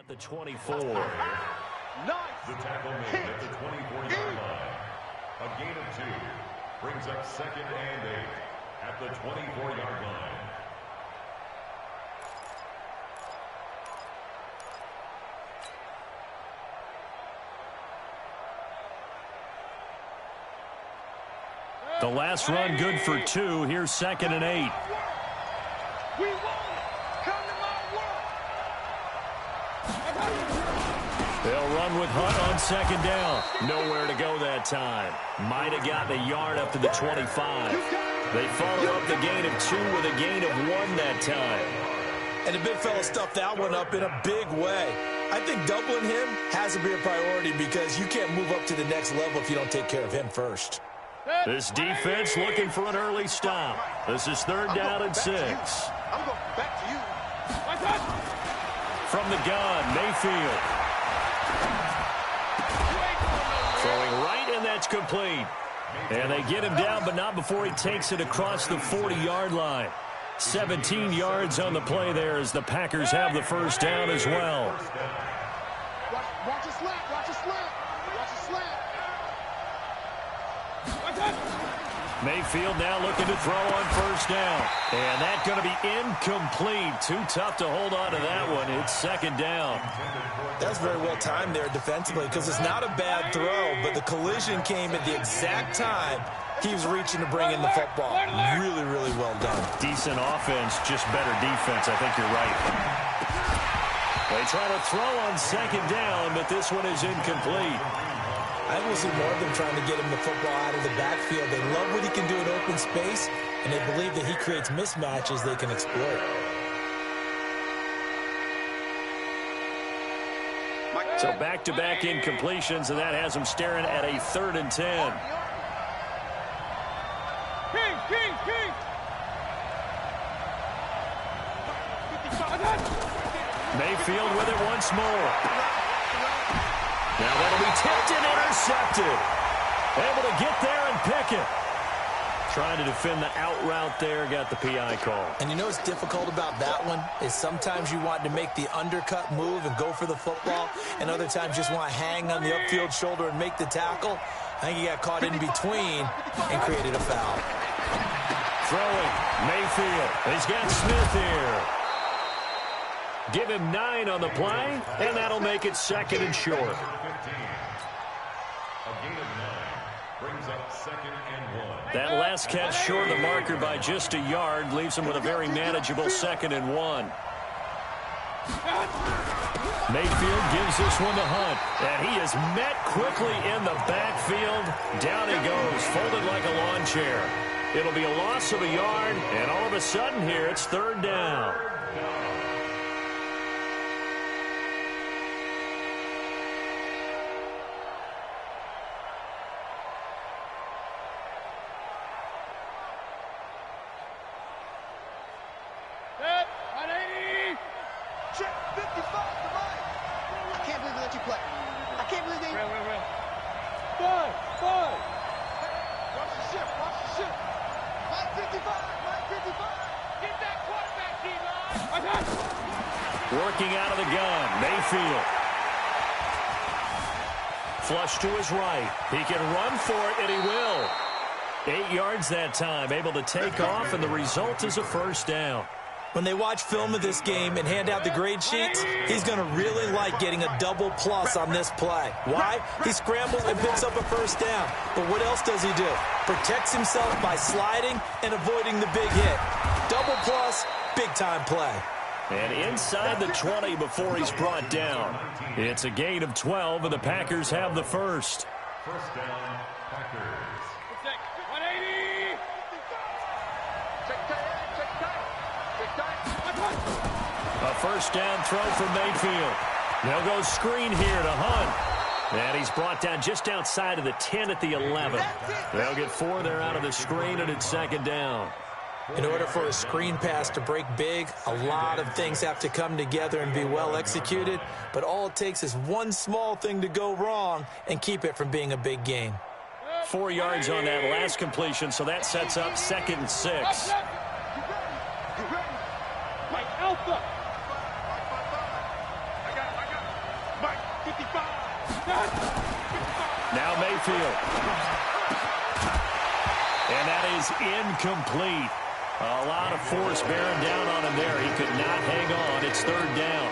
At the 24. Nice. The tackle made at the 24-yard line. A gain of 2 brings up 2nd and 8 at the 24-yard line. The last run good for 2. Here's 2nd and 8. We won. Come to my world. They'll run with Hunt on 2nd down. Nowhere to go that time. Might have gotten a yard up to the 25. They follow up the gain of 2 with a gain of 1 that time. And the big fella stuffed that one up in a big way. I think doubling him has to be a priority because you can't move up to the next level if you don't take care of him first. This defense looking for an early stop. This is 3rd down and 6. I'm going back to you. From the gun, Mayfield. Throwing right, and that's complete. And they get him down, but not before he takes it across the 40-yard line. 17 yards on the play there as the Packers have the first down as well. Watch a slant. Watch a slant. Watch a slant. Mayfield now looking to throw on 1st down. And that's going to be incomplete. Too tough to hold on to that one. It's 2nd down. That's very well timed there defensively because it's not a bad throw, but the collision came at the exact time he was reaching to bring in the football. Really, really well done. Decent offense, just better defense. I think you're right. They try to throw on 2nd down, but this one is incomplete. I think we'll see more of them trying to get him the football out of the backfield. They love what he can do in open space, and they believe that he creates mismatches they can exploit. So back-to-back incompletions, and that has him staring at a 3rd and 10. King. Mayfield with it once more. Now that'll be tipped and intercepted. Able to get there and pick it. Trying to defend the out route there, got the PI call. And you know what's difficult about that one is sometimes you want to make the undercut move and go for the football, and other times just want to hang on the upfield shoulder and make the tackle. I think he got caught in between and created a foul. Throwing, Mayfield. He's got Smith here. Give him 9 on the play, and that'll make it 2nd and short. A gain of 9 brings up 2nd and 1. That last catch short of the marker by just a yard leaves him with a very manageable 2nd and 1. Mayfield gives this one to Hunt, and he is met quickly in the backfield. Down he goes, folded like a lawn chair. It'll be a loss of a yard, and all of a sudden here it's 3rd down. Working out of the gun, Mayfield. Flush to his right. He can run for it, and he will. 8 yards that time, able to take off, and the result is a 1st down. When they watch film of this game and hand out the grade sheets, he's going to really like getting a double plus on this play. Why? He scrambles and picks up a 1st down. But what else does he do? Protects himself by sliding and avoiding the big hit. Double plus, big-time play. And inside the 20 before he's brought down. It's a gain of 12, and the Packers have the first. 1st down, Packers. 180. A 1st down throw from Mayfield. They'll go screen here to Hunt. And he's brought down just outside of the 10 at the 11. They'll get 4 there out of the screen, and it's 2nd down. In order for a screen pass to break big, a lot of things have to come together and be well executed, but all it takes is one small thing to go wrong and keep it from being a big gain. 4 yards on that last completion, so that sets up 2nd and 6. Alpha. Now Mayfield. And that is incomplete. A lot of force bearing down on him there. He could not hang on. It's third down.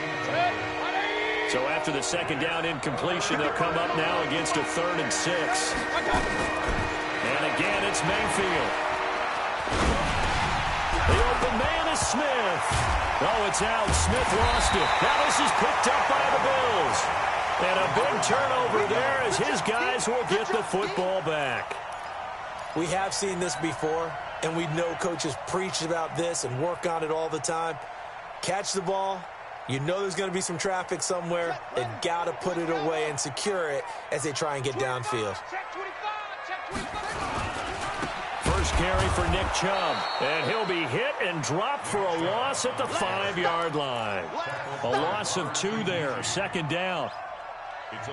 So after the second down incompletion, they'll come up now against a 3rd and 6. And again, it's Mayfield. The open man is Smith. Oh, it's out. Smith lost it. Now this is picked up by the Bills. And a big turnover there as his guys will get the football back. We have seen this before, and we know coaches preach about this and work on it all the time. Catch the ball. You know there's going to be some traffic somewhere. They've got to put it away and secure it as they try and get downfield. First carry for Nick Chubb. And he'll be hit and dropped for a loss at the 5-yard line. A loss of 2 there. Second down.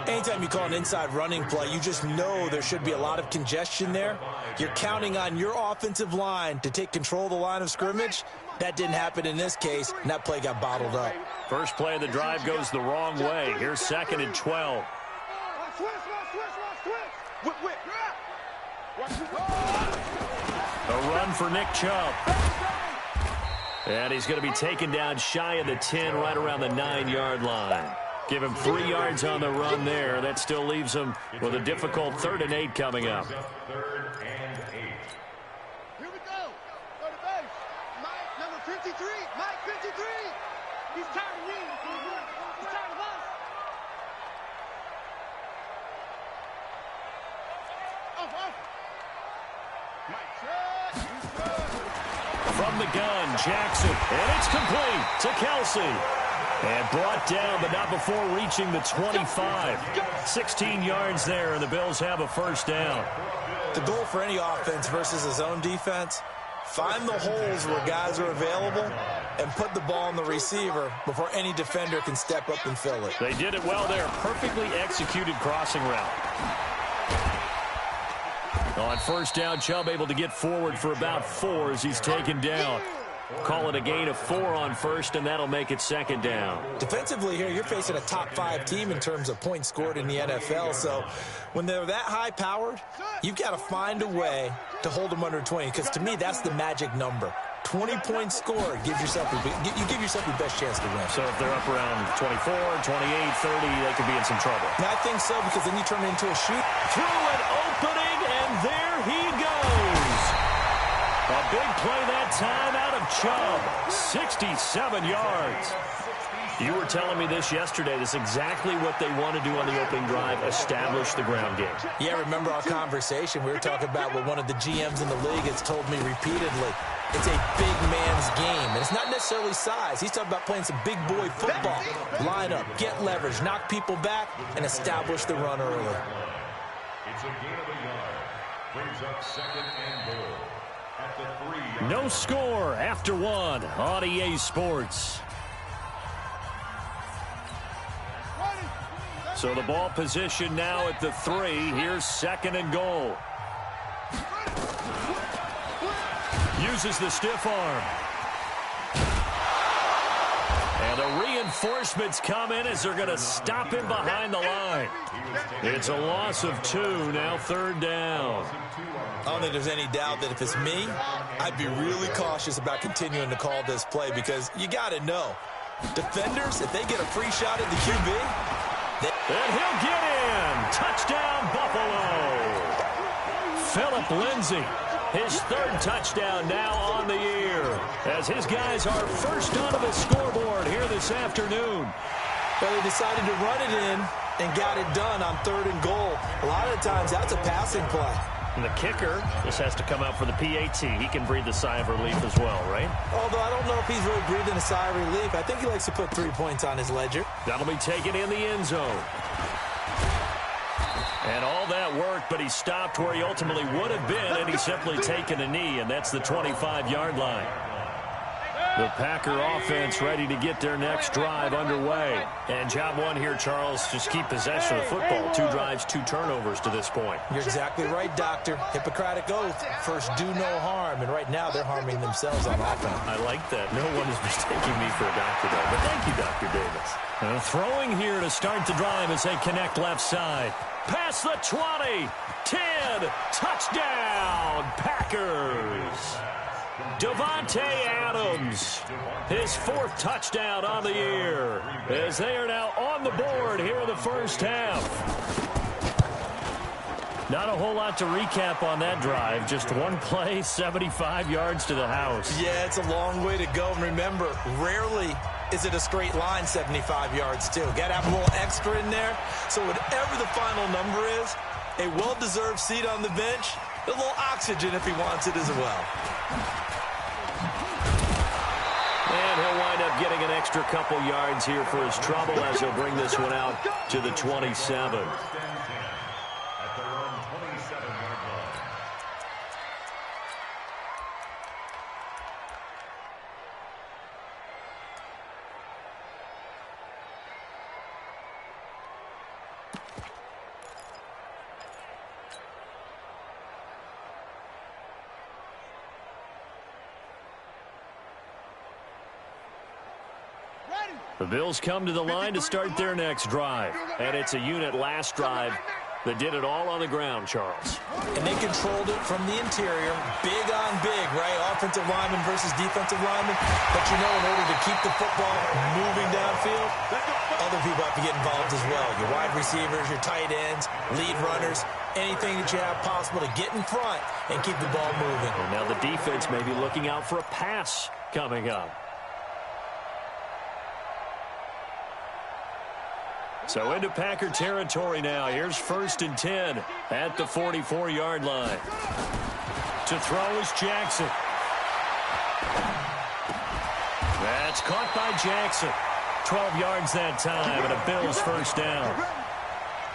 Anytime you call an inside running play, you just know there should be a lot of congestion there. You're counting on your offensive line to take control of the line of scrimmage. That didn't happen in this case, and that play got bottled up. First play of the drive goes the wrong way. Here's 2nd and 12. A run for Nick Chubb. And he's going to be taken down shy of the 10, right around the 9-yard line. Give him 3 yards on the run there. That still leaves him with a difficult 3rd and 8 coming up. 3rd and 8. Here we go. Go to base. Mike, number 53. Mike, 53. He's tired of me. He's tired of us. Mike, From the gun, Jackson. And it's complete to Kelsey. And brought down, but not before reaching the 25. 16 yards there, and the Bills have a first down. The goal for any offense versus his own defense, find the holes where guys are available and put the ball on the receiver before any defender can step up and fill it. They did it well there. Perfectly executed crossing route. On first down, Chubb able to get forward for about 4 as he's taken down. Call it a gain of 4 on first, and that'll make it 2nd down. Defensively here, you're facing a top-5 team in terms of points scored in the NFL, so when they're that high-powered, you've got to find a way to hold them under 20, because to me, that's the magic number. 20 points scored, you give yourself your best chance to win. So if they're up around 24, 28, 30, they could be in some trouble. And I think so, because then you turn it into a shoot. Through an opening, and there he goes. A big play that time out of Chubb. 67 yards. You were telling me this yesterday. This is exactly what they want to do on the opening drive, establish the ground game. Yeah, remember our conversation. We were talking about what one of the GMs in the league has told me repeatedly. It's a big man's game, and it's not necessarily size. He's talking about playing some big boy football. Line up, get leverage, knock people back, and establish the run early. It's a gain of a yard. Brings up 2nd and goal. No score after 1 on EA Sports. So the ball position now at the 3. Here's 2nd and goal. Uses the stiff arm. And the reinforcements come in as they're going to stop him behind the line. It's a loss of 2, now 3rd down. I don't think there's any doubt that if it's me, I'd be really cautious about continuing to call this play, because you got to know, defenders, if they get a free shot at the QB, and he'll get in. Touchdown, Buffalo. Phillip Lindsay, his 3rd touchdown now on the year, as his guys are first onto the scoreboard here this afternoon. Well, they decided to run it in and got it done on 3rd and goal. A lot of the times, that's a passing play. And the kicker just has to come out for the PAT. He can breathe a sigh of relief as well, right? Although I don't know if he's really breathing a sigh of relief. I think he likes to put 3 points on his ledger. That'll be taken in the end zone. And all that worked, but he stopped where he ultimately would have been, and he's simply taken a knee, and that's the 25-yard line. The Packer offense ready to get their next drive underway. And job one here, Charles, just keep possession of the football. 2 drives, 2 turnovers to this point. You're exactly right, Doctor. Hippocratic oath. First, do no harm. And right now, they're harming themselves on offense. I like that. No one is mistaking me for a doctor, though. But thank you, Dr. Davis. Throwing here to start the drive as they connect left side. Past the 20. 10. Touchdown, Packers. Davante Adams, his 4th touchdown on the year, as they are now on the board here in the first half. Not a whole lot to recap on that drive. Just one play, 75 yards to the house. Yeah, it's a long way to go. And remember, rarely is it a straight line 75 yards, too. Got to have a little extra in there. So whatever the final number is, a well-deserved seat on the bench, a little oxygen if he wants it as well. And he'll wind up getting an extra couple yards here for his trouble as he'll bring this one out to the 27. The Bills come to the line to start their next drive. And it's a unit last drive that did it all on the ground, Charles. And they controlled it from the interior, big on big, right? Offensive lineman versus defensive lineman. But you know, in order to keep the football moving downfield, other people have to get involved as well. Your wide receivers, your tight ends, lead runners, anything that you have possible to get in front and keep the ball moving. And now the defense may be looking out for a pass coming up. So into Packer territory now. Here's 1st and 10 at the 44-yard line. To throw is Jackson. That's caught by Jackson. 12 yards that time, and a Bills first down.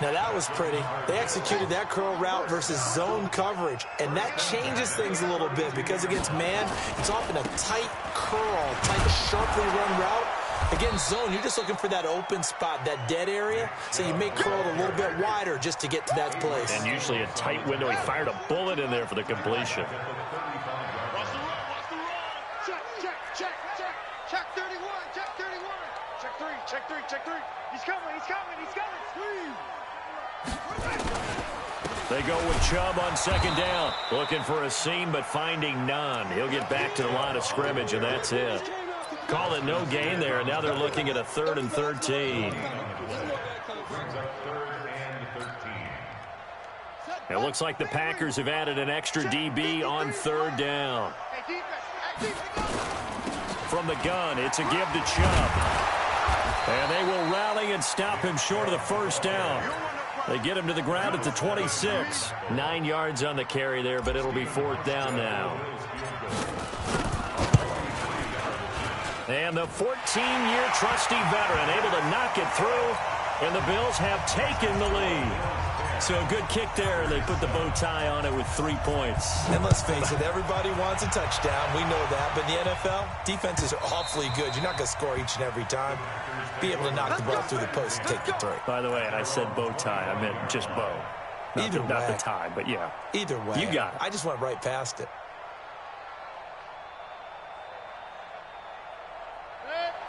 Now that was pretty. They executed that curl route versus zone coverage, and that changes things a little bit because against man, it's often a tight curl, tight, sharply run route. Against zone, you're just looking for that open spot, that dead area, so you make curl a little bit wider just to get to that place. And usually a tight window. He fired a bullet in there for the completion. Watch the run, watch the run. Check 31, check 31. Check 3. He's coming. They go with Chubb on 2nd down. Looking for a seam, but finding none. He'll get back to the line of scrimmage, and that's it. Call it no gain there, and now they're looking at a 3rd and 13. It looks like the Packers have added an extra DB on 3rd down. From the gun, it's a give to Chubb. And they will rally and stop him short of the first down. They get him to the ground at the 26. 9 yards on the carry there, but it'll be 4th down now. And the 14-year trusty veteran able to knock it through, and the Bills have taken the lead. So a good kick there. They put the bow tie on it with 3 points. And let's face it, everybody wants a touchdown. We know that. But in the NFL, defenses are awfully good. You're not going to score each and every time. Be able to knock the ball through the post and take the three. By the way, I said bow tie. I meant just bow. Not the tie, but yeah. Either way. You got it. I just went right past it.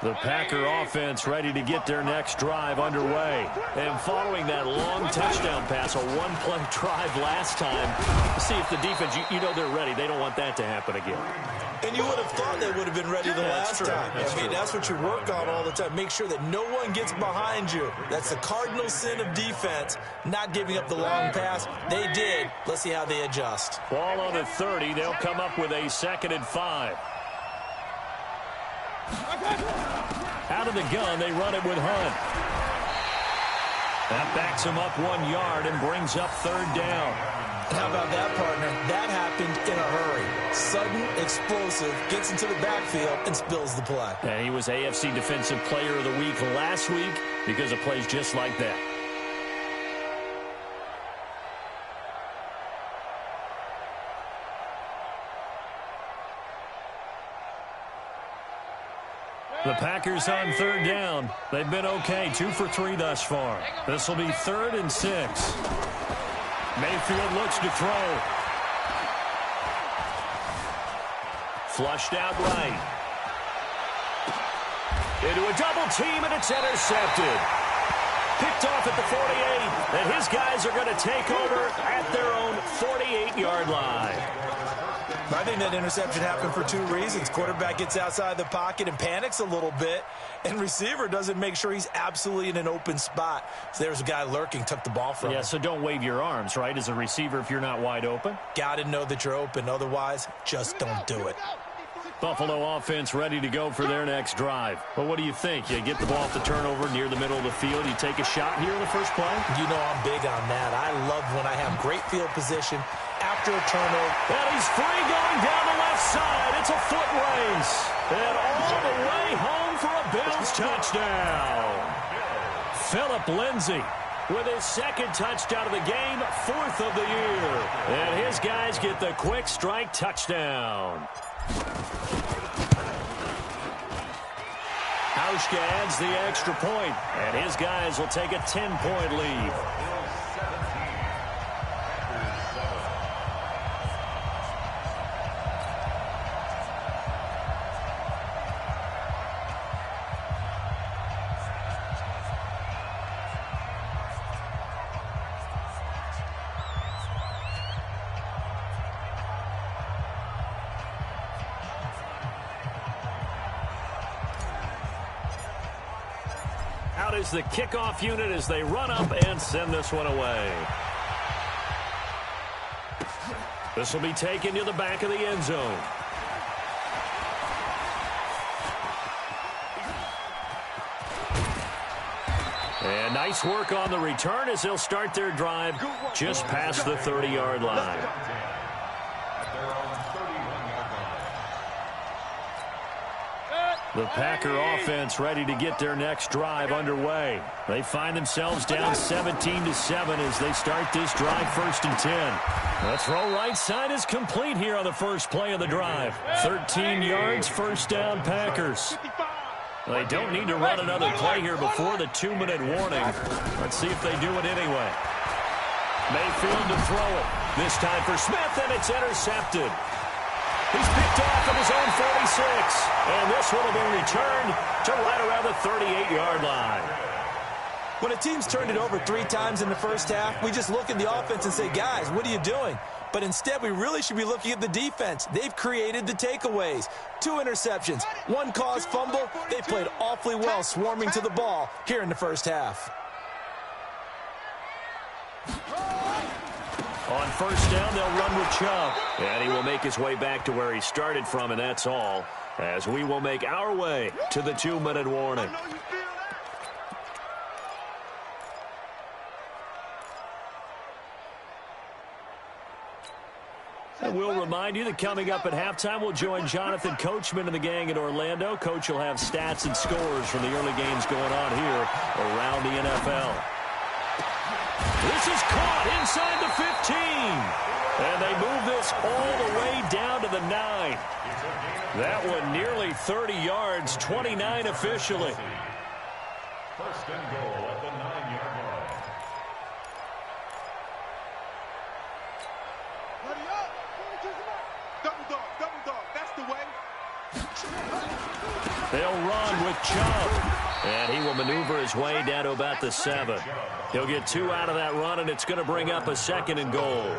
The Packer offense ready to get their next drive underway. And following that long touchdown pass, a one-play drive last time, see if the defense, you know they're ready. They don't want that to happen again. And you would have thought they would have been ready the last time. That's what you work on all the time. Make sure that no one gets behind you. That's the cardinal sin of defense, not giving up the long pass. They did. Let's see how they adjust. Ball on the 30. They'll come up with a 2nd and 5. Out of the gun, they run it with Hunt. That backs him up 1 yard and brings up 3rd down. How about that, partner? That happened in a hurry. Sudden, explosive, gets into the backfield and spills the play. And he was AFC Defensive Player of the Week last week because of plays just like that. The Packers on third down. They've been okay, 2 for 3 thus far. This will be 3rd and 6. Mayfield looks to throw. Flushed out right. Into a double team, and it's intercepted. Picked off at the 48, and his guys are going to take over at their own 48-yard line. I think that interception happened for 2 reasons. Quarterback gets outside the pocket and panics a little bit, and receiver doesn't make sure he's absolutely in an open spot. So there's a guy lurking, took the ball from him. Yeah, so don't wave your arms, right, as a receiver if you're not wide open. Got to know that you're open. Otherwise, just don't do it. Buffalo offense ready to go for their next drive. Well, what do you think? You get the ball off the turnover near the middle of the field. You take a shot here in the first play? You know I'm big on that. I love when I have great field position after a turnover. And he's free going down the left side. It's a foot race. And all the way home for a Bills touchdown. Phillip Lindsay with his 2nd touchdown of the game, 4th of the year. And his guys get the quick strike touchdown. Hauschka adds the extra point, and his guys will take a 10-point lead. Out is the kickoff unit as they run up and send this one away. This will be taken to the back of the end zone. And nice work on the return as they'll start their drive just past the 30-yard line. The Packer offense ready to get their next drive underway. They find themselves down 17-7 as they start this drive 1st and 10. The throw right side is complete here on the first play of the drive. 13 yards, 1st down Packers. They don't need to run another play here before the 2-minute warning. Let's see if they do it anyway. Mayfield to throw it. This time for Smith, and it's intercepted. He's picked off at his own 46. And this one will be returned to right around the 38-yard line. When a team's turned it over 3 times in the first half, we just look at the offense and say, guys, what are you doing? But instead, we really should be looking at the defense. They've created the takeaways. 2 interceptions, 1 caused fumble. They played awfully well swarming to the ball here in the first half. On 1st down, they'll run with Chubb. And he will make his way back to where he started from, and that's all, as we will make our way to the 2-minute warning. And we'll remind you that coming up at halftime, we'll join Jonathan Coachman and the gang in Orlando. Coach will have stats and scores from the early games going on here around the NFL. This is caught inside the 15. And they move this all the way down to the 9. That one nearly 30 yards, 29 officially. 1st and goal at the 9-yard line. Hurry up. Double dog. That's the way. They'll run with Chubb. And he will maneuver his way down to about the 7. He'll get 2 out of that run, and it's going to bring up a 2nd and goal.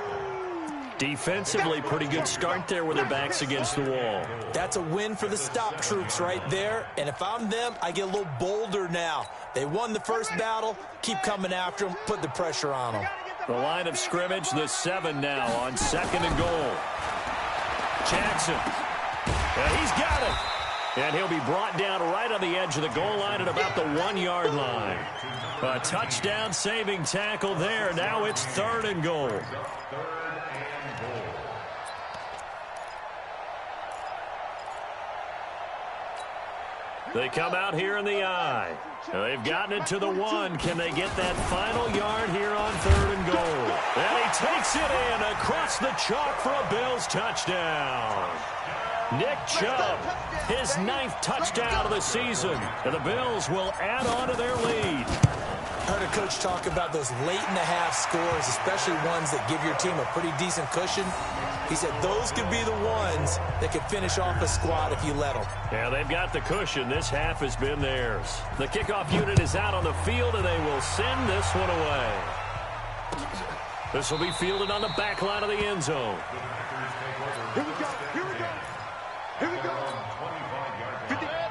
Defensively, pretty good start there with their backs against the wall. That's a win for the stop troops right there. And if I'm them, I get a little bolder now. They won the first battle. Keep coming after them. Put the pressure on them. The line of scrimmage, the 7 now on 2nd and goal. Jackson. And he's got it. And he'll be brought down right on the edge of the goal line at about the 1-yard line. A touchdown saving tackle there. Now it's 3rd and goal. They come out here in the eye. They've gotten it to the 1. Can they get that final yard here on 3rd and goal? And he takes it in across the chalk for a Bills touchdown. Nick Chubb, his 9th touchdown of the season. And the Bills will add on to their lead. I heard a coach talk about those late-in-the-half scores, especially ones that give your team a pretty decent cushion. He said those could be the ones that could finish off a squad if you let them. Yeah, they've got the cushion. This half has been theirs. The kickoff unit is out on the field, and they will send this one away. This will be fielded on the back line of the end zone. Here we go. Here we go. Here we go.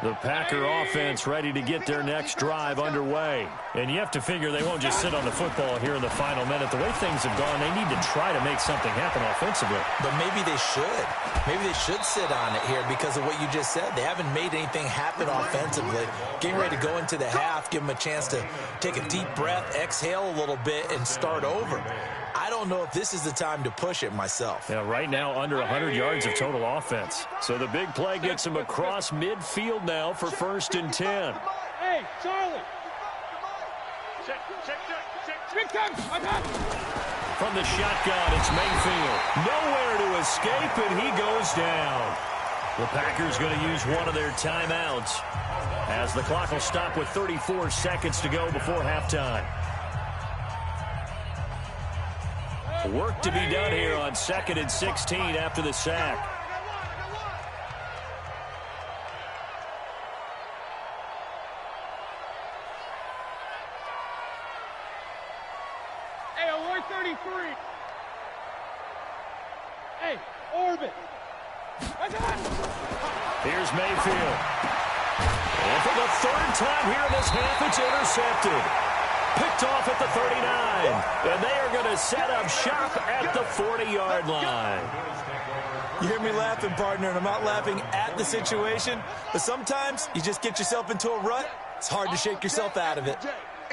The Packer offense ready to get their next drive underway. And you have to figure they won't just sit on the football here in the final minute. The way things have gone, they need to try to make something happen offensively. But maybe they should. Maybe they should sit on it here because of what you just said. They haven't made anything happen offensively. Getting ready to go into the half, give them a chance to take a deep breath, exhale a little bit, and start over. I don't know if this is the time to push it myself. Yeah, right now under 100 yards of total offense. So the big play gets him across midfield now for 1st and 10. Hey, Charlie. Check. Big time. I got it. From the shotgun, it's Mayfield. Nowhere to escape, and he goes down. The Packers going to use one of their timeouts as the clock will stop with 34 seconds to go before halftime. Work to be done here on 2nd and 16 after the sack. Hey, alert 33. Hey, orbit. I got it. Here's Mayfield. And for the 3rd time here in this half, it's intercepted. Picked off at the 39. And they are going to set up shop at the 40-yard line. You hear me laughing, partner, and I'm not laughing at the situation, but sometimes you just get yourself into a rut. It's hard to shake yourself out of it.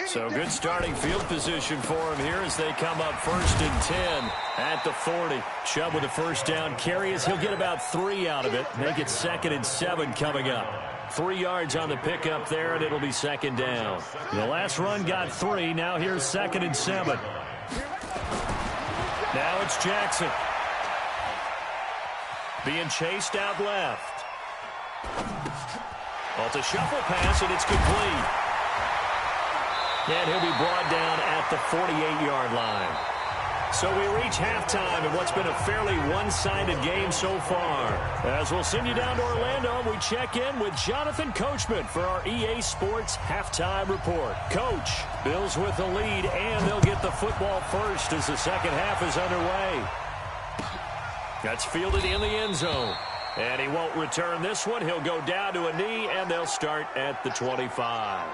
So good starting field position for him here as they come up 1st and 10 at the 40. Chubb with a 1st down carry as he'll get about 3 out of it. Make it 2nd and 7 coming up. 3 yards on the pickup there, and it'll be 2nd down. The last run got 3. Now here's 2nd and 7. Now it's Jackson. Being chased out left. Well, it's a shuffle pass, and it's complete. And he'll be brought down at the 48-yard line. So we reach halftime in what's been a fairly one-sided game so far. As we'll send you down to Orlando, we check in with Jonathan Coachman for our EA Sports Halftime Report. Coach, Bills with the lead, and they'll get the football first as the second half is underway. That's fielded in the end zone. And he won't return this one. He'll go down to a knee, and they'll start at the 25.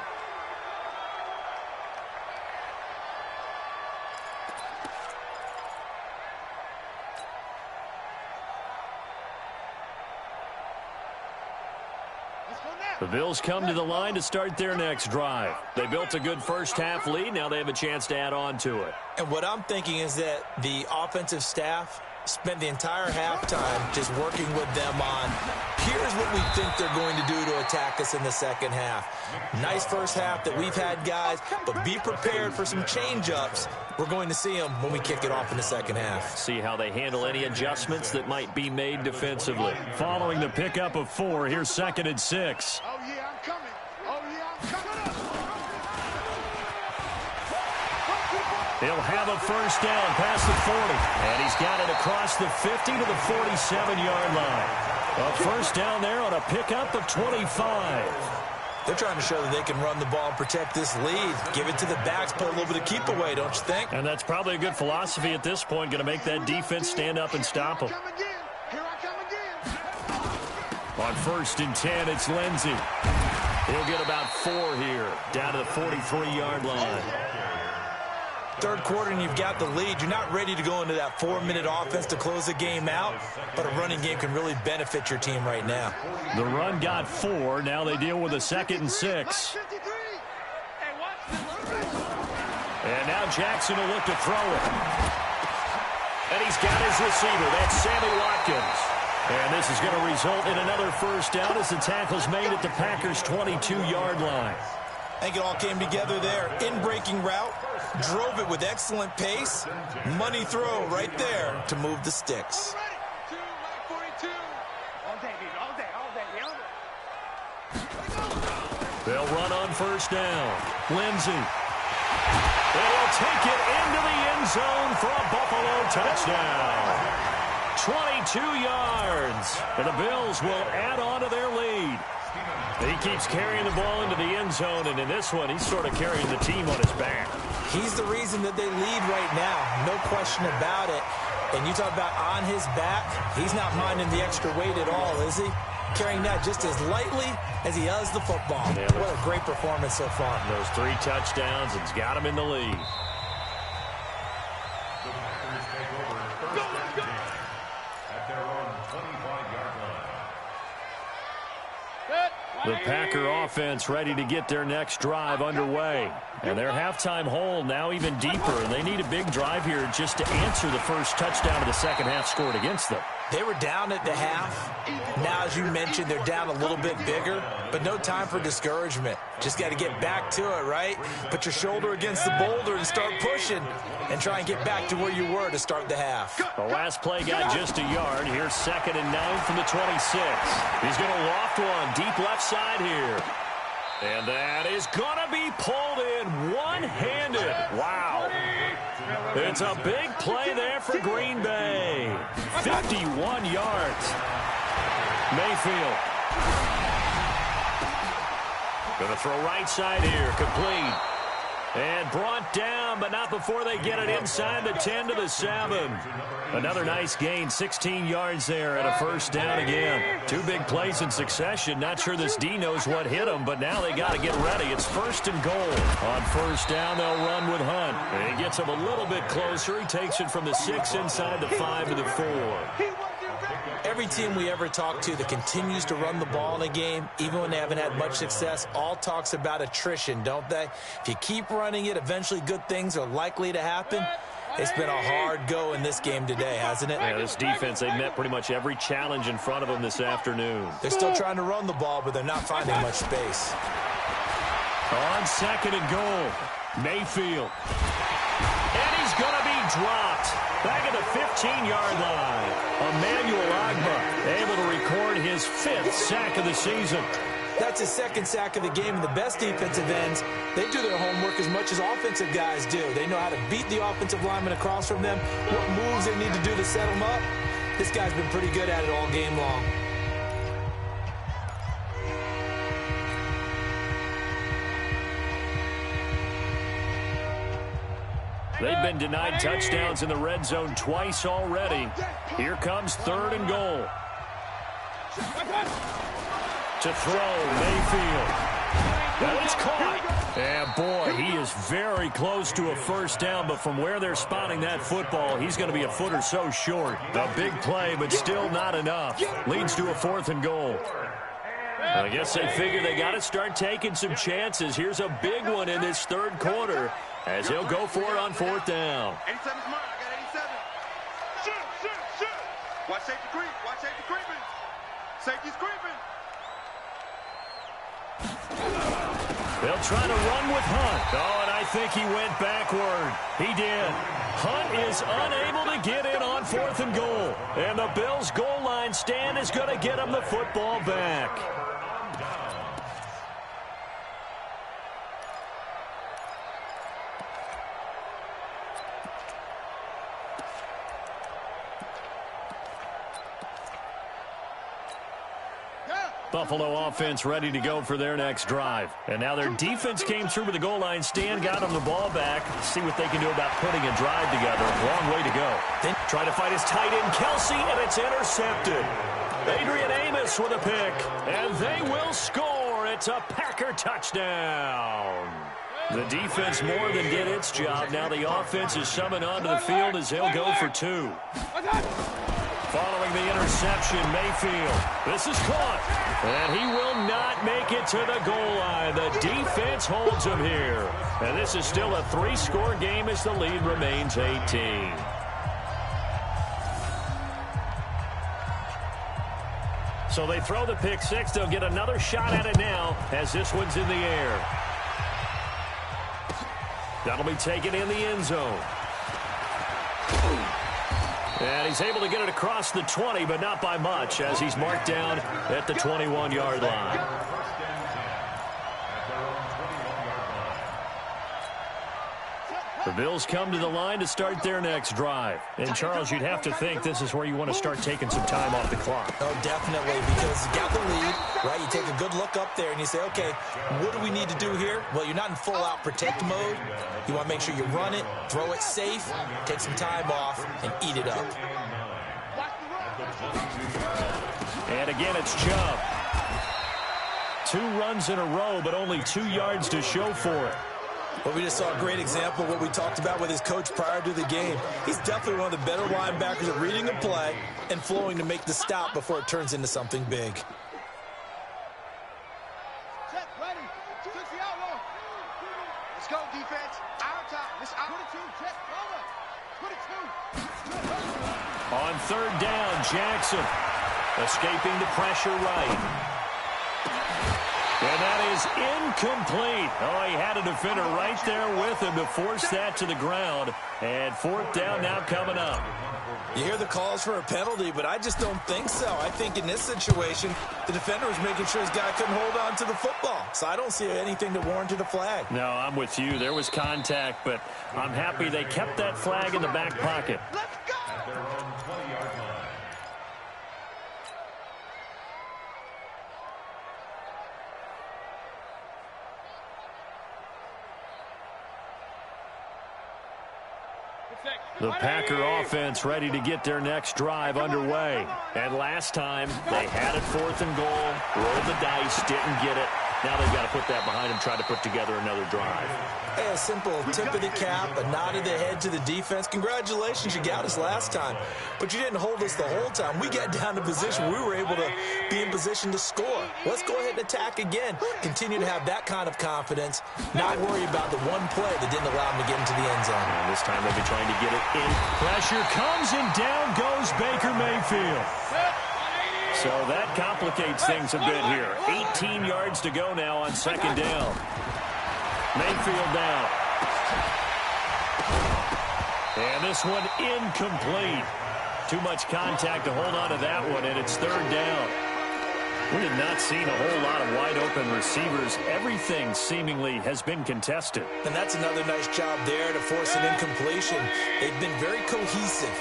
The Bills come to the line to start their next drive. They built a good first half lead. Now they have a chance to add on to it. And what I'm thinking is that the offensive staff spent the entire halftime just working with them on, here's what we think they're going to do to attack us in the second half. Nice first half that we've had, guys, but be prepared for some change-ups. We're going to see them when we kick it off in the second half. See how they handle any adjustments that might be made defensively. Following the pickup of 4, here's 2nd and 6. Oh, yeah, I'm coming. Oh, yeah, I'm coming. He'll have a 1st down past the 40. And he's got it across the 50 to the 47-yard line. A 1st down there on a pickup of 25. They're trying to show that they can run the ball and protect this lead. Give it to the backs, put a little bit of keep away, don't you think? And that's probably a good philosophy at this point, going to make that defense stand up and stop them. Here I come again. On 1st and 10, it's Lindsey. He'll get about 4 here, down to the 43-yard line. Third quarter and you've got the lead. You're not ready to go into that 4-minute offense to close the game out, but a running game can really benefit your team right now. The run got 4. Now they deal with a 2nd and 6. And now Jackson will look to throw it. And he's got his receiver. That's Sammy Watkins. And this is going to result in another 1st down as the tackle's made at the Packers' 22-yard line. I think it all came together there. In-breaking route, drove it with excellent pace. Money throw right there to move the sticks. They'll run on first down. Lindsey. They'll take it into the end zone for a Buffalo touchdown. 22 yards. And the Bills will add on to their lead. He keeps carrying the ball into the end zone, and in this one, he's sort of carrying the team on his back. He's the reason that they lead right now. No question about it. And you talk about on his back, he's not minding the extra weight at all, is he? Carrying that just as lightly as he does the football. Yeah, what a great performance so far. Those 3 touchdowns, it's got him in the lead. The Packers take over first and 10 at their own 25-yard line. The Packer offense ready to get their next drive underway. And their halftime hole now even deeper. And they need a big drive here just to answer the first touchdown of the second half scored against them. They were down at the half. Now, as you mentioned, they're down a little bit bigger, but no time for discouragement. Just got to get back to it, right? Put your shoulder against the boulder and start pushing and try and get back to where you were to start the half. The last play got just a yard. Here's 2nd and 9 from the 26. He's going to loft one deep left side here. And that is going to be pulled in one-handed. Wow. It's a big play there for Green Bay. 51 yards. Mayfield. Going to throw right side here. Complete. And brought down, but not before they get it inside the 10 to the 7. Another nice gain, 16 yards there and a first down again. 2 big plays in succession. Not sure this D knows what hit him, but now they got to get ready. It's 1st and goal. On first down, they'll run with Hunt. And he gets him a little bit closer. He takes it from the 6 inside the 5 to the 4. Every team we ever talk to that continues to run the ball in a game, even when they haven't had much success, all talks about attrition, don't they? If you keep running it, eventually good things are likely to happen. It's been a hard go in this game today, hasn't it? Yeah, this defense, they've met pretty much every challenge in front of them this afternoon. They're still trying to run the ball, but they're not finding much space. On 2nd and goal, Mayfield. And he's going to be dropped. Back at the 15-yard line. Emmanuel Ogbah able to record his 5th sack of the season. That's his 2nd sack of the game, and the best defensive ends, they do their homework as much as offensive guys do. They know how to beat the offensive lineman across from them, what moves they need to do to set them up. This guy's been pretty good at it all game long. They've been denied touchdowns in the red zone twice already. Here comes 3rd and goal. To throw, Mayfield. Well, it's caught. And boy, he is very close to a first down, but from where they're spotting that football, he's going to be a foot or so short. A big play, but still not enough. Leads to a 4th and goal. I guess they figure they got to start taking some chances. Here's a big one in this 3rd quarter as he'll go for it on 4th down. 87's mine. I got 87. Shoot. Watch safety creep. Watch safety creeping. Safety's creeping. They'll try to run with Hunt. Oh, and I think he went backward. He did. Hunt is unable to get in on 4th and goal. And the Bills' goal line stand is going to get him the football back. Buffalo offense ready to go for their next drive. And now their defense came through with the goal line stand, got them the ball back. See what they can do about putting a drive together. Long way to go. Then try to fight his tight end, Kelsey, and it's intercepted. Adrian Amos with a pick, and they will score. It's a Packer touchdown. The defense more than did its job. Now the offense is summoned onto the field as they'll go for 2. Following the interception, Mayfield. This is caught. And he will not make it to the goal line. The defense holds him here. And this is still a 3-score game as the lead remains 18. So they throw the pick 6. They'll get another shot at it now as this one's in the air. That'll be taken in the end zone. And he's able to get it across the 20, but not by much, as he's marked down at the 21-yard line. The Bills come to the line to start their next drive. And, Charles, you'd have to think this is where you want to start taking some time off the clock. Oh, definitely, because you got the lead, right? You take a good look up there and you say, okay, what do we need to do here? Well, you're not in full-out protect mode. You want to make sure you run it, throw it safe, take some time off, and eat it up. And again, it's Chubb. 2 runs in a row, but only 2 yards to show for it. Well, we just saw a great example of what we talked about with his coach prior to the game. He's definitely one of the better linebackers at reading a play and flowing to make the stop before it turns into something big. Check, ready. Took the outlaw. Let's go, defense. Our time. Let's out. 22. Check. Over. 22. On third down, Jackson escaping the pressure right. And that is incomplete. Oh, he had a defender right there with him to force that to the ground. And fourth down now coming up. You hear the calls for a penalty, but I just don't think so. I think in this situation, the defender was making sure his guy couldn't hold on to the football. So I don't see anything that warranted a flag. No, I'm with you. There was contact, but I'm happy they kept that flag in the back pocket. Let's go. At their own 20-yard line. The Packer offense ready to get their next drive underway. And last time, they had it 4th and goal, rolled the dice, didn't get it. Now they've got to put that behind them, try to put together another drive. Hey, a simple tip of the cap, a nod of the head to the defense. Congratulations, you got us last time. But you didn't hold us the whole time. We got down to position. We were able to be in position to score. Let's go ahead and attack again. Continue to have that kind of confidence. Not worry about the one play that didn't allow them to get into the end zone. And this time they'll be trying to get it in. Pressure comes and down goes Baker Mayfield. So that complicates things a bit here. 18 yards to go now on second down. Mayfield down. And this one incomplete. Too much contact to hold on to that one, and it's third down. We have not seen a whole lot of wide-open receivers. Everything seemingly has been contested. And that's another nice job there to force an incompletion. They've been very cohesive,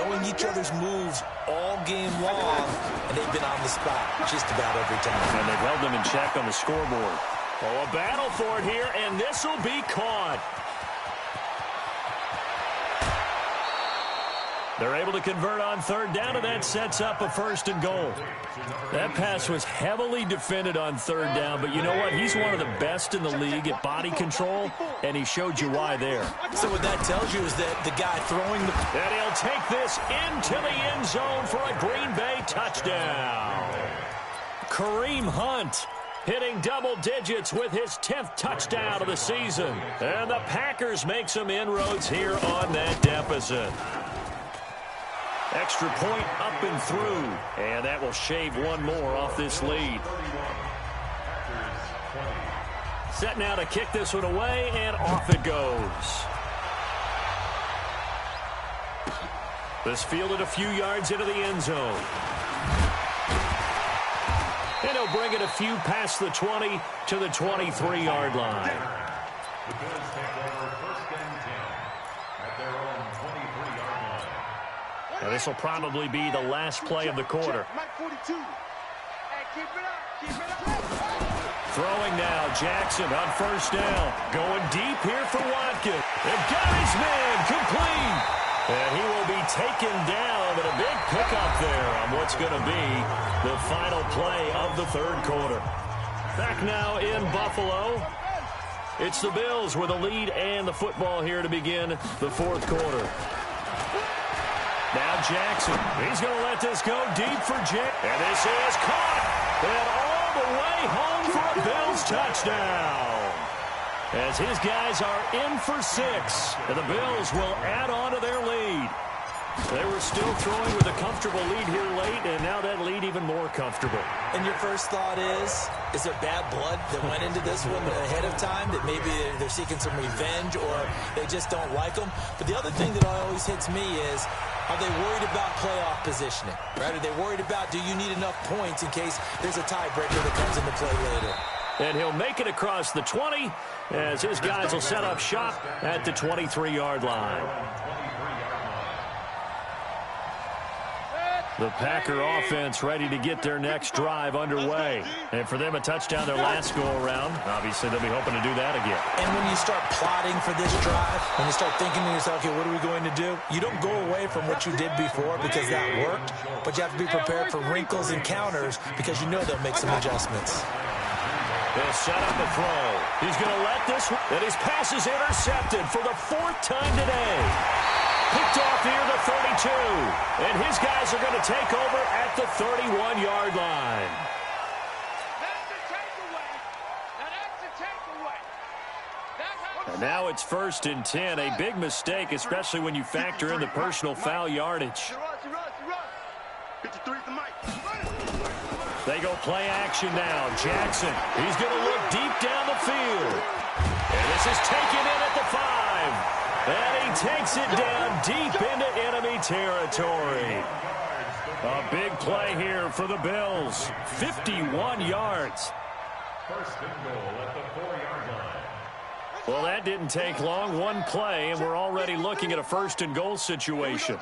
knowing each other's moves all game long, and they've been on the spot just about every time. And they've held them in check on the scoreboard. Oh, a battle for it here, and this will be caught. They're able to convert on third down, and that sets up a 1st and goal. That pass was heavily defended on third down, but you know what? He's one of the best in the league at body control, and he showed you why there. So what that tells you is that the guy throwing the... And he'll take this into the end zone for a Green Bay touchdown. Kareem Hunt hitting double digits with his 10th touchdown of the season. And the Packers make some inroads here on that deficit. Extra point up and through. And that will shave one more off this lead. Set now to kick this one away, and off it goes. This fielded a few yards into the end zone. And he'll bring it a few past the 20 to the 23-yard line. The Bills take over 1st and 10 at their own 23-yard line. Now this will probably be the last play of the quarter. Mike 42. Hey, keep it up. Keep it up. Throwing now, Jackson on 1st down. Going deep here for Watkins. And got his man complete. And he will be taken down, but a big pickup there on what's going to be the final play of the third quarter. Back now in Buffalo. It's the Bills with a lead and the football here to begin the fourth quarter. Now Jackson, he's going to let this go deep for Jake. And this is caught. And all the way home for a Bills touchdown. As his guys are in for 6. And the Bills will add on to their lead. They were still throwing with a comfortable lead here late, and now that lead even more comfortable. And your first thought is there bad blood that went into this one ahead of time, that maybe they're seeking some revenge or they just don't like them? But the other thing that always hits me is, are they worried about playoff positioning? Right? Are they worried about, do you need enough points in case there's a tiebreaker that comes into play later? And he'll make it across the 20 as his guys will set up shop at the 23-yard line. The Packer offense ready to get their next drive underway. And for them, a touchdown their last go-around. Obviously, they'll be hoping to do that again. And when you start plotting for this drive, when you start thinking to yourself, okay, what are we going to do? You don't go away from what you did before because that worked, but you have to be prepared for wrinkles and counters because you know they'll make some adjustments. They'll set up a throw. He's going to let this one, and his pass is intercepted for the 4th time today. Picked off near the 32, and his guys are going to take over at the 31-yard line. That's a takeaway. That's a takeaway. And now it's 1st and 10, a big mistake, especially when you factor in the personal foul yardage. 53 the mic. They go play action now. Jackson, he's going to look deep down the field. And this is taken in at the 5. And he takes it down deep into enemy territory. A big play here for the Bills. 51 yards. First and goal at the 4-yard line. Well, that didn't take long. One play, and we're already looking at a 1st and goal situation.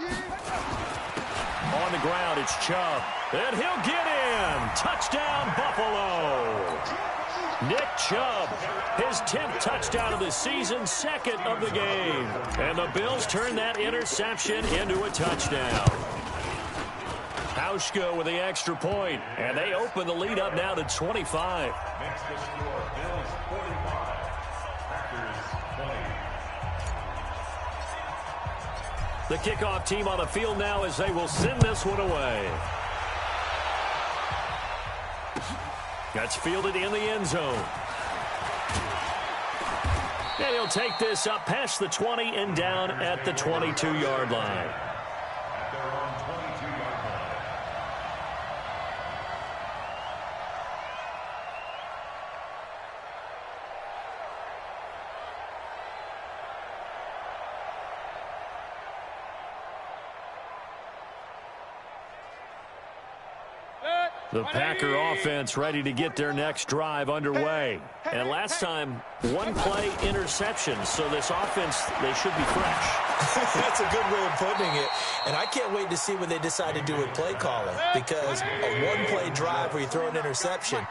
On the ground, it's Chubb. And he'll get in. Touchdown, Buffalo. Nick Chubb, his 10th touchdown of the season, 2nd of the game. And the Bills turn that interception into a touchdown. Hauschka with the extra point, and they open the lead up now to 25. Makes the score Bills 45, Packers 20. The kickoff team on the field now as they will send this one away. That's fielded in the end zone. And he'll take this up past the 20 and down at the 22-yard line. At their own 22-yard line. The Packer offense ready to get their next drive underway. And last time, one play interception. So this offense, they should be fresh. That's a good way of putting it. And I can't wait to see what they decide to do with play calling. Because a one-play drive where you throw an interception,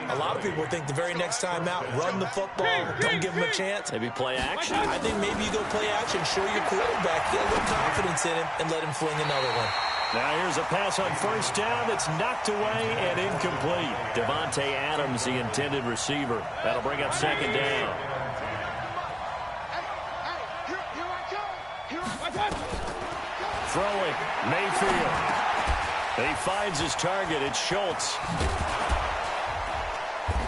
a lot of people think the very next time out, run the football, don't give them a chance. Maybe play action. I think maybe you go play action, show your quarterback, get a little confidence in him, and let him fling another one. Now here's a pass on 1st down that's knocked away and incomplete. Devontae Adams, the intended receiver. That'll bring up 2nd down. Throwing, Mayfield. He finds his target. It's Schultz.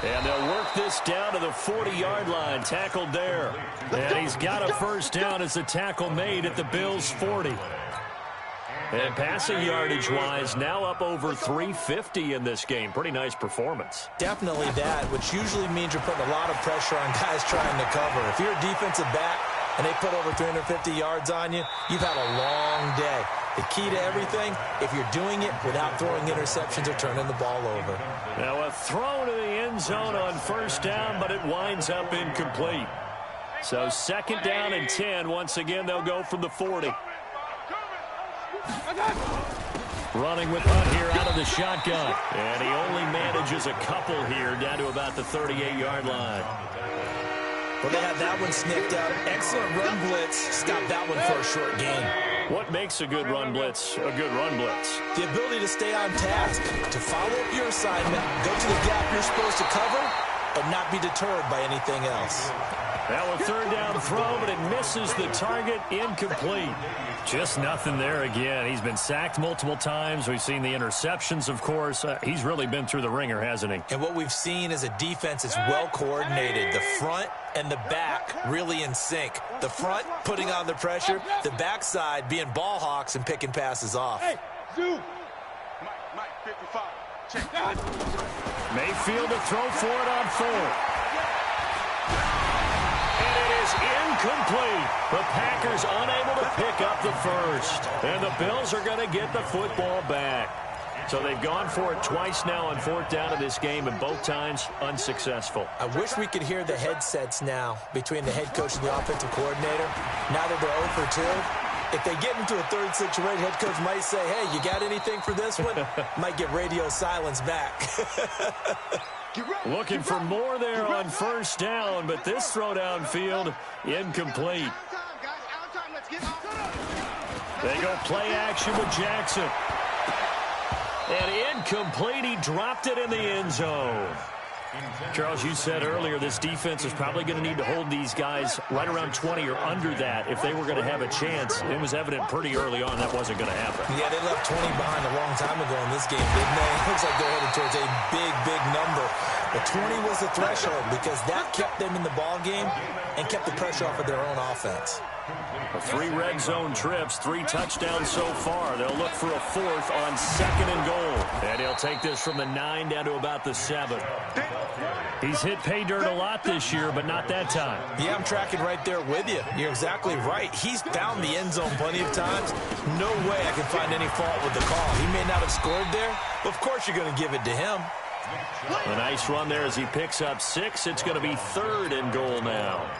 And they'll work this down to the 40-yard line. Tackled there. And he's got a 1st down as the tackle made at the Bills' 40. And passing yardage-wise, now up over 350 in this game. Pretty nice performance. Definitely that, which usually means you're putting a lot of pressure on guys trying to cover. If you're a defensive back and they put over 350 yards on you, you've had a long day. The key to everything, if you're doing it without throwing interceptions or turning the ball over. Now a throw to the end zone on 1st down, but it winds up incomplete. So 2nd down and 10. Once again, they'll go from the 40. Running with Hunt here out of the shotgun. And he only manages a couple here down to about the 38-yard line. Well, they had that one sniffed out. Excellent run blitz. Stopped that one for a short gain. What makes a good run blitz a good run blitz? The ability to stay on task, to follow up your assignment, go to the gap you're supposed to cover, but not be deterred by anything else. Now a 3rd down throw, but it misses the target. Incomplete. Just nothing there again. He's been sacked multiple times. We've seen the interceptions, of course. He's really been through the ringer, hasn't he? And what we've seen is a defense is well coordinated. The front and the back really in sync. The front putting on the pressure. The backside being ball hawks and picking passes off. Hey, Zoo. Mike, 55. Check that. Mayfield to throw for it on 4th. And it is incomplete. The Packers unable to pick up the 1st. And the Bills are going to get the football back. So they've gone for it twice now on 4th down of this game, and both times unsuccessful. I wish we could hear the headsets now between the head coach and the offensive coordinator. Now that they're 0 for 2, if they get into a third situation, head coach might say, hey, you got anything for this one? Might get radio silence back. Looking for more there on 1st down, but this throw downfield incomplete. They go play action with Jackson. And incomplete. He dropped it in the end zone. Charles, you said earlier this defense is probably going to need to hold these guys right around 20 or under that if they were going to have a chance. It was evident pretty early on that wasn't going to happen. Yeah, they left 20 behind a long time ago in this game, didn't they? It looks like they're headed towards a big, big number. But 20 was the threshold because that kept them in the ball game and kept the pressure off of their own offense. 3 red zone trips, 3 touchdowns so far. They'll look for a 4th on 2nd and goal. And he'll take this from the 9 down to about the 7. He's hit pay dirt a lot this year, but not that time. Yeah, I'm tracking right there with you. You're exactly right. He's found the end zone plenty of times. No way I can find any fault with the call. He may not have scored there, but of course you're going to give it to him. A nice run there as he picks up 6. It's going to be 3rd and goal now.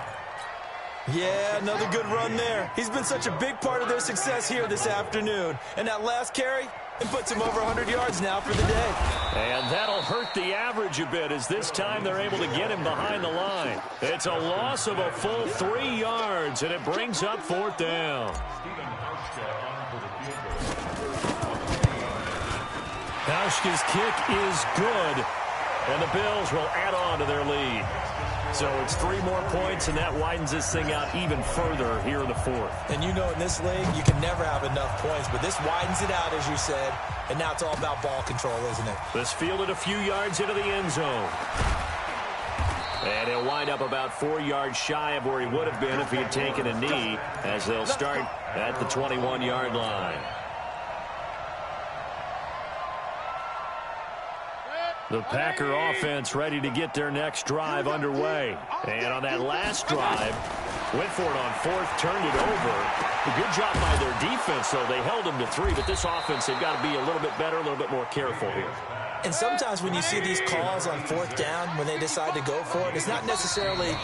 Yeah, another good run there. He's been such a big part of their success here this afternoon. And that last carry, it puts him over 100 yards now for the day. And that'll hurt the average a bit as this time they're able to get him behind the line. It's a loss of a full 3 yards, and it brings up 4th down. Hauschka's kick is good, and the Bills will add on to their lead. So it's 3 more points, and that widens this thing out even further here in the 4th. And you know in this league, you can never have enough points, but this widens it out, as you said, and now it's all about ball control, isn't it? This fielded a few yards into the end zone. And he'll wind up about 4 yards shy of where he would have been if he had taken a knee, as they'll start at the 21-yard line. The Packer offense ready to get their next drive underway. And on that last drive, went for it on 4th, turned it over. A good job by their defense, though. They held them to 3, but this offense, they've got to be a little bit better, a little bit more careful here. And sometimes when you see these calls on 4th down, when they decide to go for it, it's not necessarily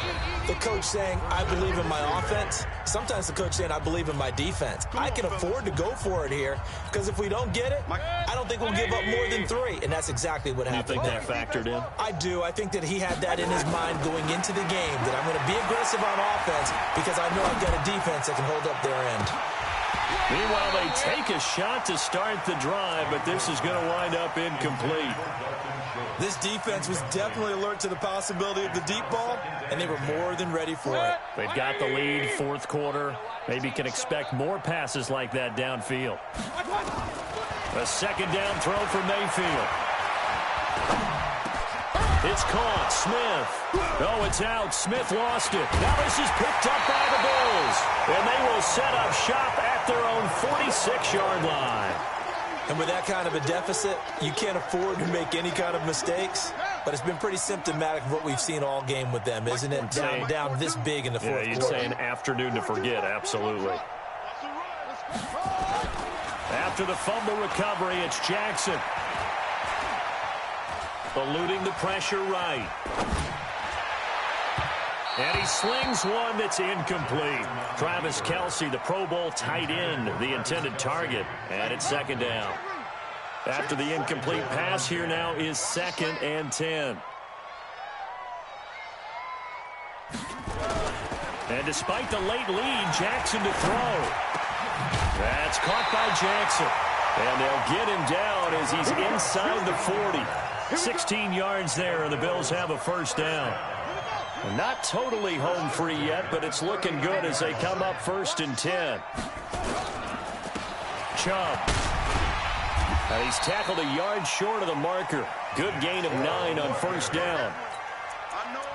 the coach saying, I believe in my offense. Sometimes the coach saying, I believe in my defense. I can afford to go for it here because if we don't get it, I don't think we'll give up more than 3. And that's exactly what happened. You think that factored in? I do. I think that he had that in his mind going into the game, that I'm going to be aggressive on offense because I know I've got a defense that can hold up their end. Meanwhile, they take a shot to start the drive, but this is going to wind up incomplete. This defense was definitely alert to the possibility of the deep ball, and they were more than ready for it. They've got the lead, 4th quarter. Maybe can expect more passes like that downfield. A 2nd down throw for Mayfield. It's caught. Smith. No, it's out. Smith lost it. Now this is picked up by the Bills. And they will set up shop at their own 46-yard line. And with that kind of a deficit, you can't afford to make any kind of mistakes. But it's been pretty symptomatic of what we've seen all game with them, isn't it? Down this big in the 4th quarter. Yeah, you'd say an afternoon to forget, absolutely. After the fumble recovery, it's Jackson. Eluding the pressure right. And he slings one that's incomplete. Travis Kelce, the Pro Bowl tight end, the intended target. And it's 2nd down. After the incomplete pass, here now is 2nd and 10. And despite the late lead, Jackson to throw. That's caught by Jackson. And they'll get him down as he's inside the 40. 16 yards there, and the Bills have a 1st down. Not totally home free yet, but it's looking good as they come up 1st and 10. Chubb. Now he's tackled a yard short of the marker. Good gain of 9 on 1st down.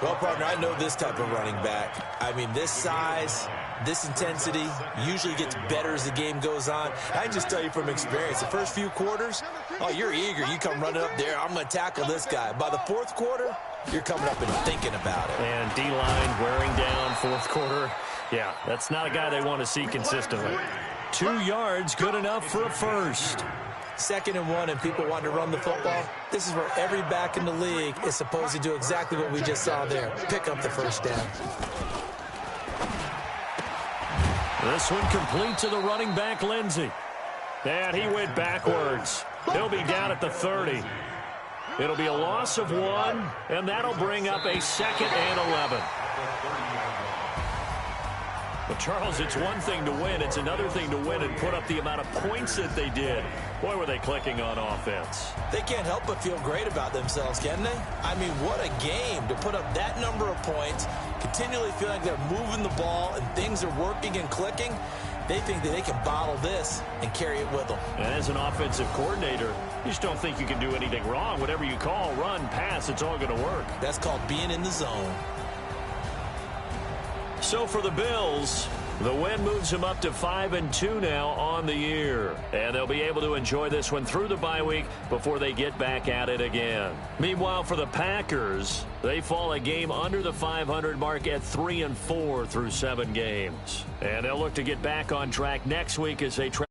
Well, partner, I know this type of running back. I mean, this size, this intensity usually gets better as the game goes on. I can just tell you from experience, the first few quarters, oh, you're eager. You come running up there, I'm going to tackle this guy. By the 4th quarter, you're coming up and thinking about it. And D-line wearing down 4th quarter. Yeah, that's not a guy they want to see consistently. 2 yards, good enough for a 1st. 2nd and 1 and people want to run the football, this is where every back in the league is supposed to do exactly what we just saw there, pick up the first down. This one complete to the running back, Lindsey. And he went backwards. He'll be down at the 30. It'll be a loss of 1, and that'll bring up a 2nd and 11. But, Charles, it's one thing to win. It's another thing to win and put up the amount of points that they did. Boy, were they clicking on offense. They can't help but feel great about themselves, can they? I mean, what a game to put up that number of points, continually feel like they're moving the ball and things are working and clicking. They think that they can bottle this and carry it with them. And as an offensive coordinator, you just don't think you can do anything wrong. Whatever you call, run, pass, it's all going to work. That's called being in the zone. So for the Bills, the win moves them up to 5-2 now on the year. And they'll be able to enjoy this one through the bye week before they get back at it again. Meanwhile, for the Packers, they fall a game under the 500 mark at 3-4 through 7 games. And they'll look to get back on track next week as they try.